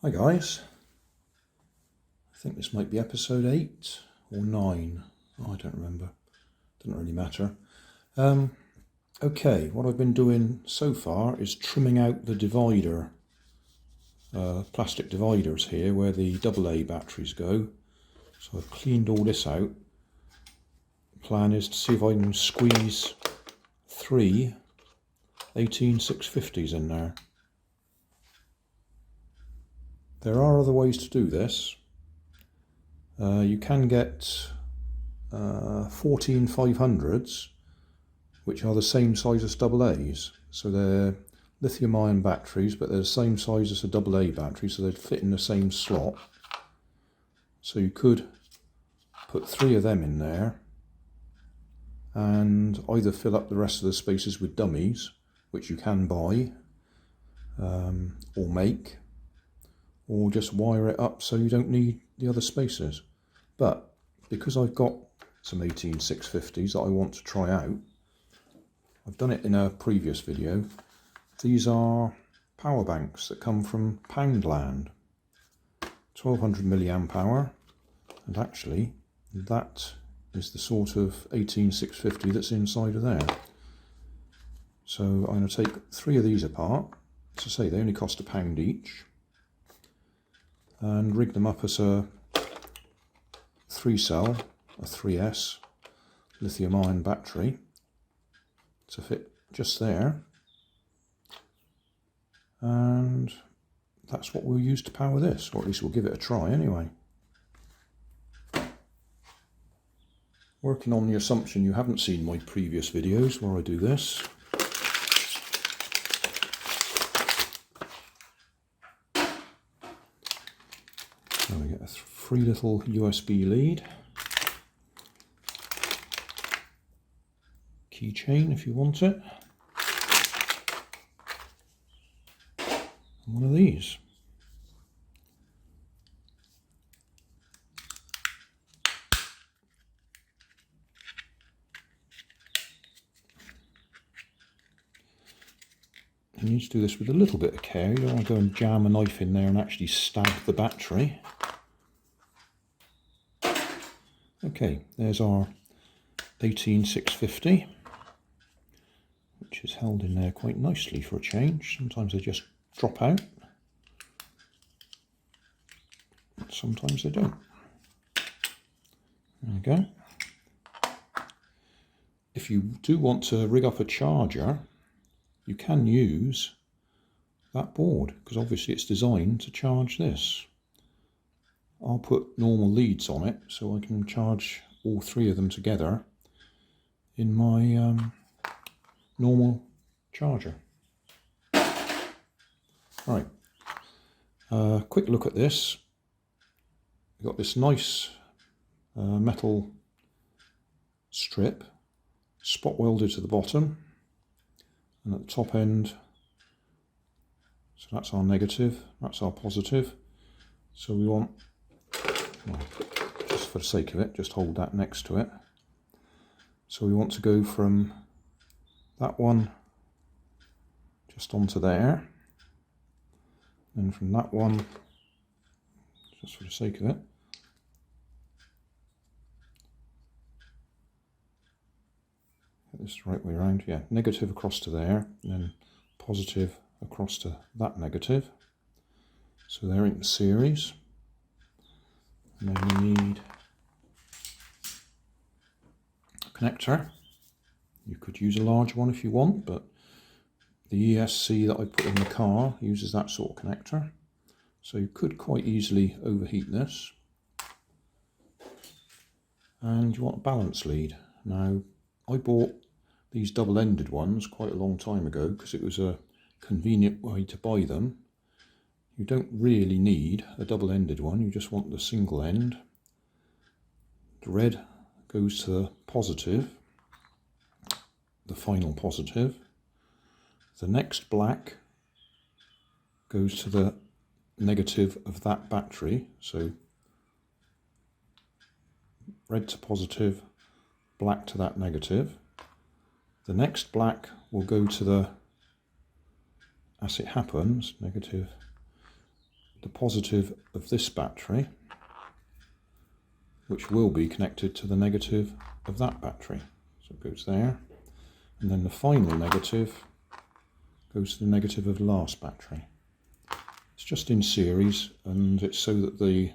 Hi guys, I think this might be episode 8 or 9, I don't remember, doesn't really matter. Okay, what I've been doing so far is trimming out the divider, plastic dividers here where the AA batteries go. So I've cleaned all this out. The plan is to see if I can squeeze 3 18650s in there. There are other ways to do this. You can get 14 500s, which are the same size as AA's. So they're lithium-ion batteries, but they're the same size as a AA battery, so they'd fit in the same slot. So you could put 3 of them in there and either fill up the rest of the spaces with dummies, which you can buy or make, or just wire it up so you don't need the other spaces. But because I've got some 18650s that I want to try out, I've done it in a previous video. These are power banks that come from Poundland, 1200 milliamp hour, and actually that is the sort of 18650 that's inside of there. So I'm going to take 3 of these apart. As I say, they only cost £1 each, and rig them up as a 3-cell, a 3S lithium-ion battery to fit just there, and that's what we'll use to power this, or at least we'll give it a try anyway. Working on the assumption you haven't seen my previous videos where I do this. So we get a free little USB lead, keychain if you want it, and one of these. You need to do this with a little bit of care. You don't want to go and jam a knife in there and actually stab the battery. Okay, there's our 18650, which is held in there quite nicely for a change. Sometimes they just drop out, and sometimes they don't. There we go. If you do want to rig up a charger, you can use that board, because obviously it's designed to charge this. I'll put normal leads on it so I can charge all 3 of them together in my normal charger. Right, quick look at this. We've got this nice metal strip spot welded to the bottom, and at the top end, so that's our negative, that's our positive. So we want, well, just for the sake of it, just hold that next to it. So we want to go from that one just onto there, and from that one, just for the sake of it, get this the right way around, yeah, negative across to there, and then positive across to that negative. So they're in series. And then we need a connector. You could use a large one if you want, but the ESC that I put in the car uses that sort of connector. So you could quite easily overheat this. And you want a balance lead. Now, I bought these double-ended ones quite a long time ago because it was a convenient way to buy them. You don't really need a double-ended one, you just want the single end. The red goes to the positive, the final positive. The next black goes to the negative of that battery, so red to positive, black to that negative. The next black will go to the, as it happens, negative, the positive of this battery, which will be connected to the negative of that battery. So it goes there, and then the final negative goes to the negative of the last battery. It's just in series, and it's so that the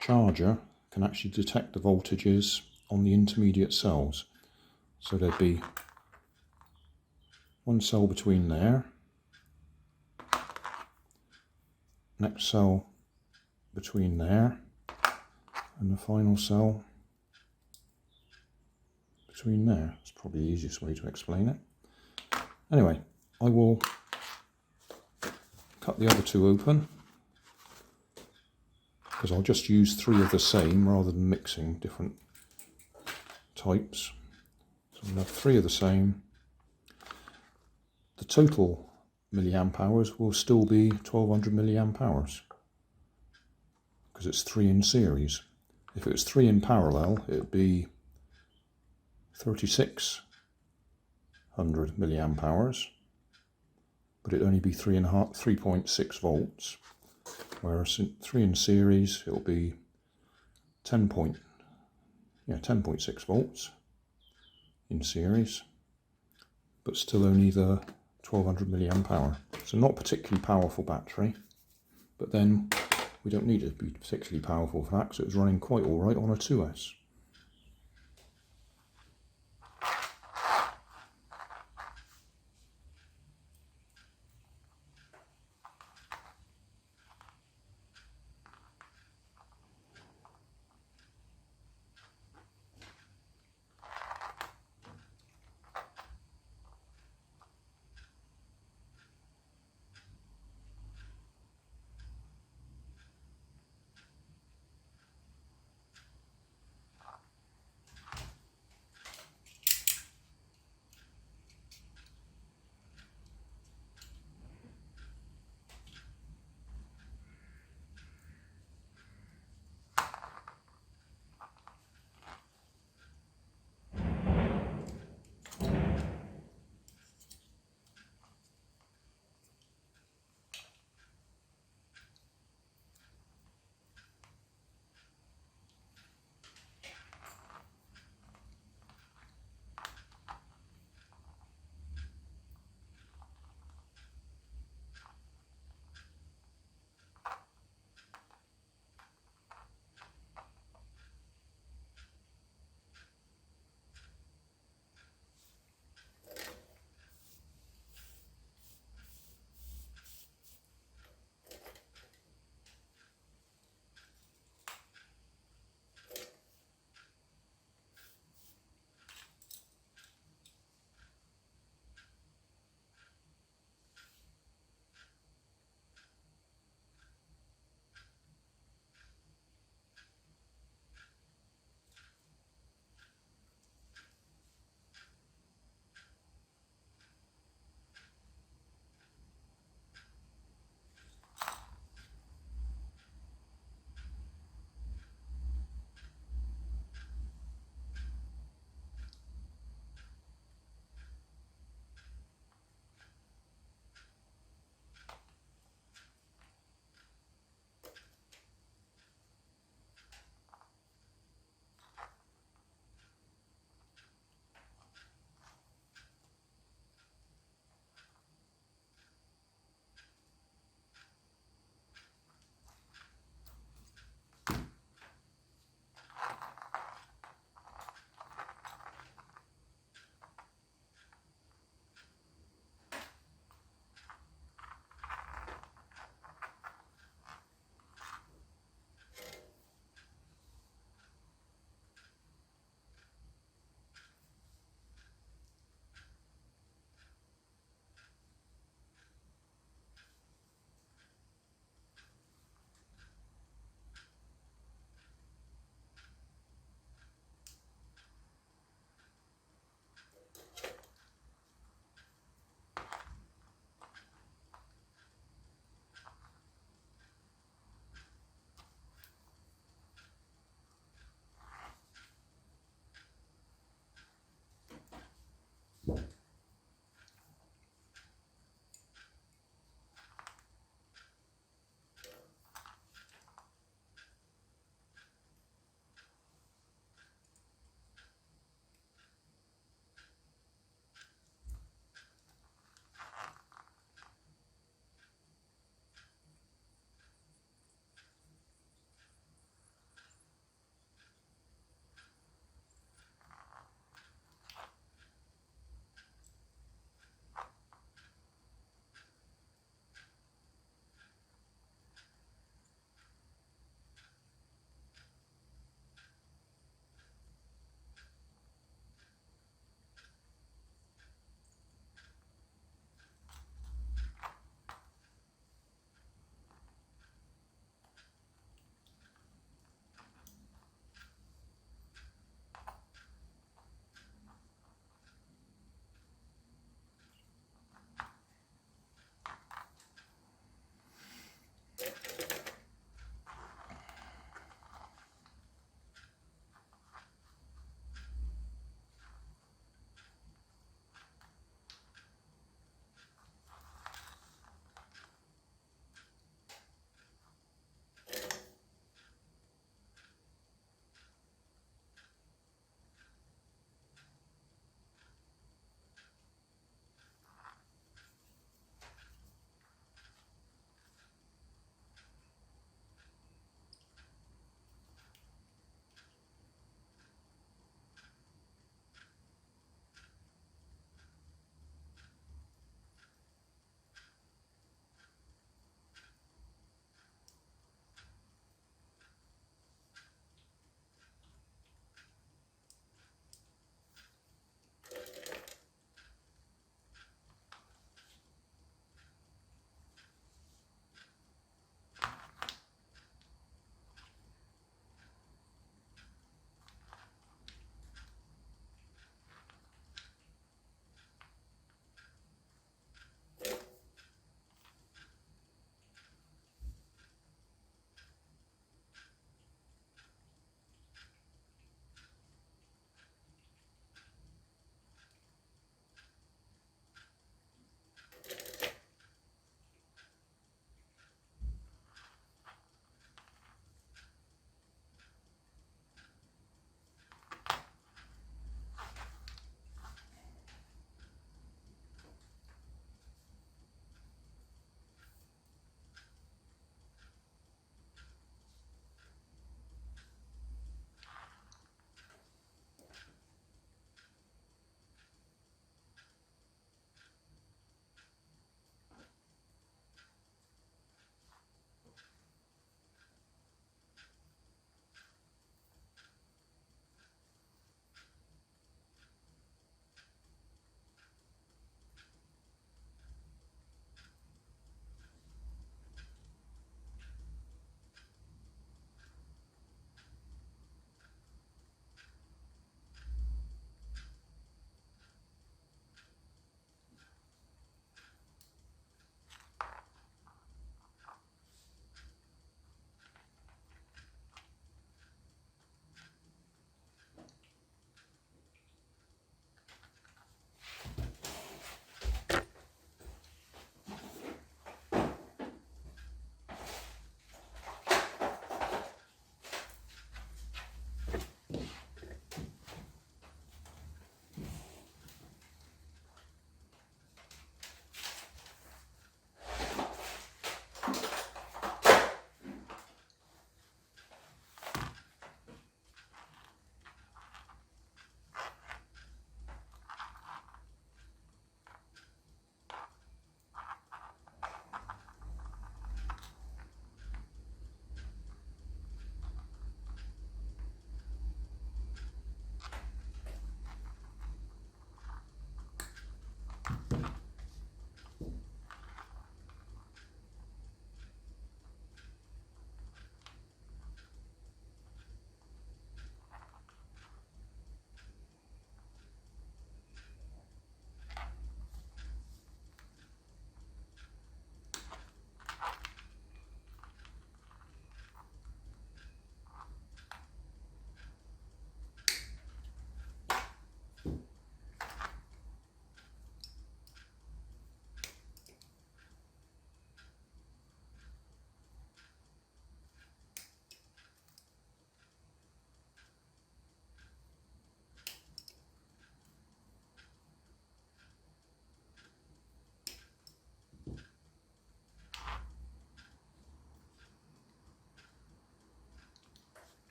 charger can actually detect the voltages on the intermediate cells. So there'd be one cell between there, next cell between there, and the final cell between there. It's probably the easiest way to explain it. Anyway, I will cut the other two open, because I'll just use 3 of the same rather than mixing different types. So we'll have 3 of the same. The total milliamp hours will still be 1200 milliamp hours, because it's 3 in series. If it was 3 in parallel, it would be 3600 milliamp hours, but it'd only be 3.6 volts. Whereas 3 in series, it'll be 10.6 volts in series, but still only the 1200 milliamp hour. So not particularly powerful battery, but then we don't need it to be particularly powerful for that, because it was running quite all right on a 2S.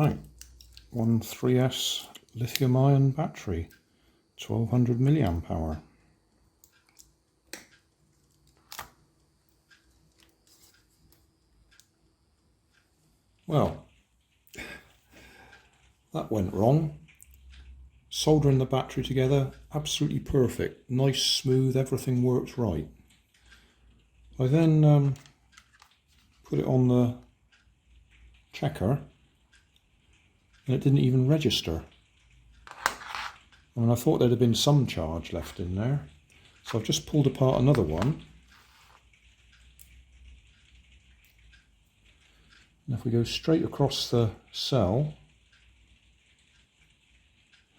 Right, one 3S lithium-ion battery, 1200 milliamp hour. Well, that went wrong. Soldering the battery together, absolutely perfect. Nice, smooth, everything works right. I then put it on the checker and it didn't even register. I mean, I thought there'd have been some charge left in there. So I've just pulled apart another one. And if we go straight across the cell,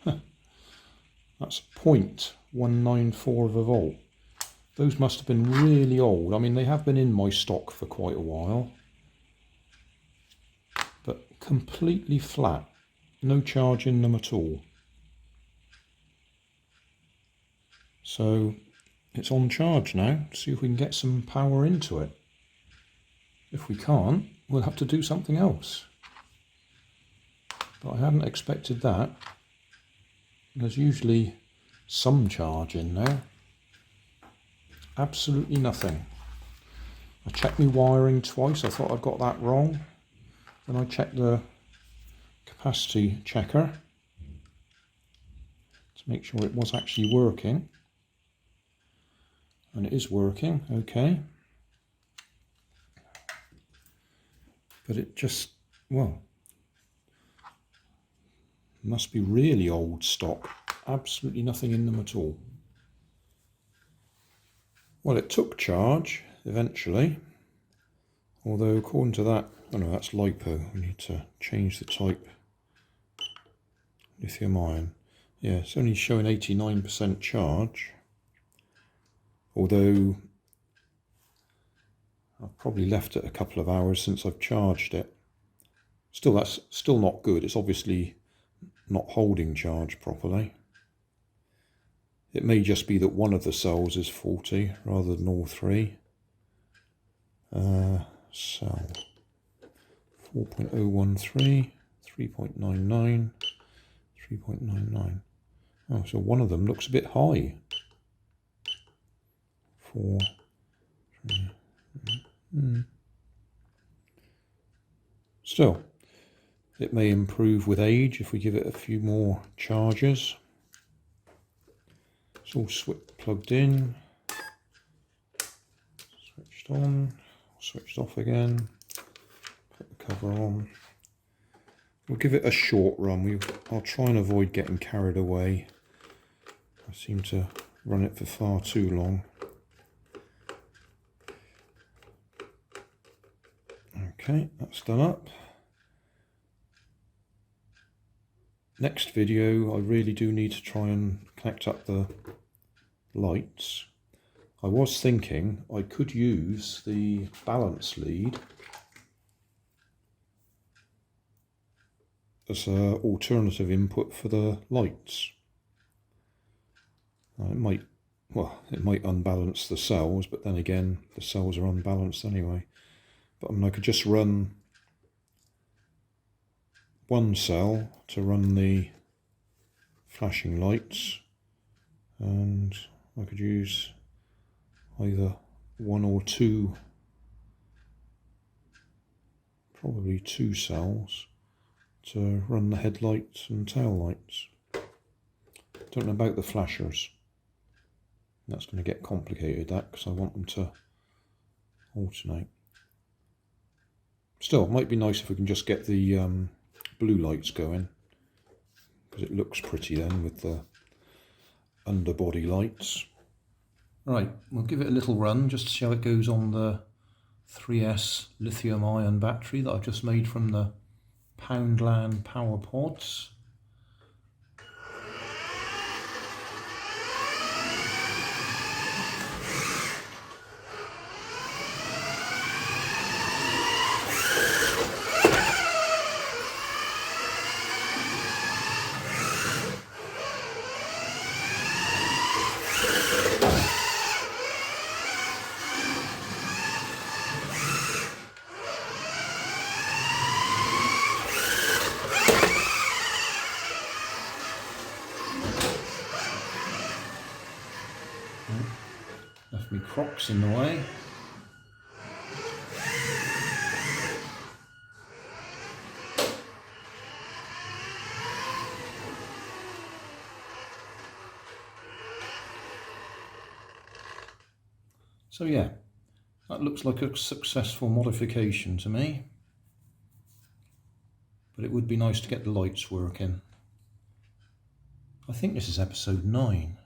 that's 0.194 of a volt. Those must have been really old. I mean, they have been in my stock for quite a while. But completely flat. No charge in them at all. So it's on charge now. See if we can get some power into it. If we can't, we'll have to do something else. But I hadn't expected that. There's usually some charge in there. Absolutely nothing. I checked my wiring twice. I thought I'd got that wrong. Then I checked the capacity checker to make sure it was actually working. And it is working, okay. But it just, well, must be really old stock. Absolutely nothing in them at all. Well, it took charge eventually, although according to that, oh no, that's LiPo. We need to change the type. Lithium ion. Yeah, it's only showing 89% charge, although I've probably left it a couple of hours since I've charged it. Still, that's still not good. It's obviously not holding charge properly. It may just be that one of the cells is faulty rather than all three. Cell 4.013, 3.99, 3.99. Oh, so one of them looks a bit high. 4, 3, Still, it may improve with age if we give it a few more charges. It's all plugged in, switched on, switched off again, put the cover on. We'll give it a short run. I'll try and avoid getting carried away. I seem to run it for far too long. Okay, that's done up. Next video, I really do need to try and connect up the lights. I was thinking I could use the balance lead as an alternative input for the lights. It might unbalance the cells, but then again, the cells are unbalanced anyway. But I mean, I could just run one cell to run the flashing lights, and I could use either one or two, probably two cells, to run the headlights and tail lights. Don't know about the flashers. That's going to get complicated, that, because I want them to alternate. Still, it might be nice if we can just get the blue lights going, because it looks pretty then with the underbody lights. Right, we'll give it a little run just to see how it goes on the 3S lithium ion battery that I've just made from the Poundland power pods. Left me Crocs in the way. So yeah, that looks like a successful modification to me. But it would be nice to get the lights working. I think this is episode 9.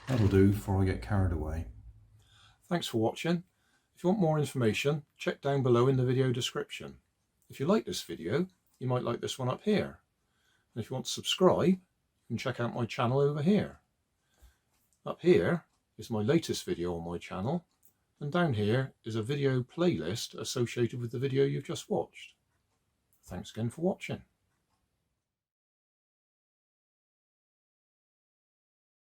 That'll do before I get carried away. Thanks for watching. If you want more information, check down below in the video description. If you like this video, you might like this one up here. And if you want to subscribe, you can check out my channel over here. Up here is my latest video on my channel, and down here is a video playlist associated with the video you've just watched. Thanks again for watching.